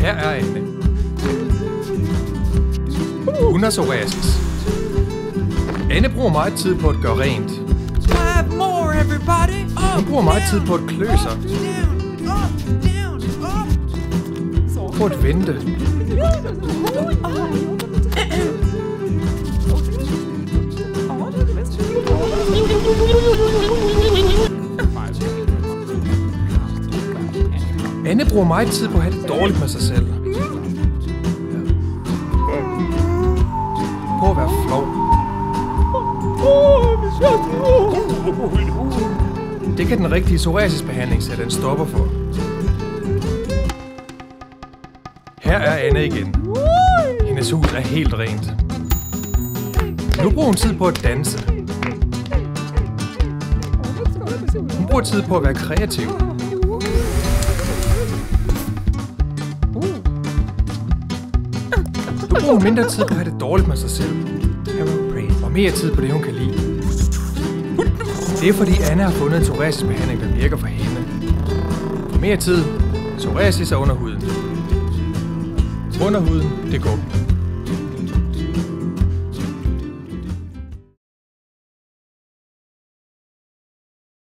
Her er Anne. Hun har psoriasis. Anne bruger meget tid på at gøre rent. Hun bruger meget tid på at klø sig. På at vente. Anne bruger meget tid på at have det dårligt med sig selv. På at være flov. Det kan den rigtige psoriasisbehandling sætte en stopper for. Her er Anne igen. Hendes hus er helt rent. Nu bruger hun tid på at danse. Hun bruger tid på at være kreativ. Nu bruger hun mindre tid på at have det dårligt med sig selv. Og mere tid på det, hun kan lide. Det er fordi Anne har fundet en psoriasisbehandling, der virker for hende. For mere tid, psoriasis er under huden. Under huden, det går.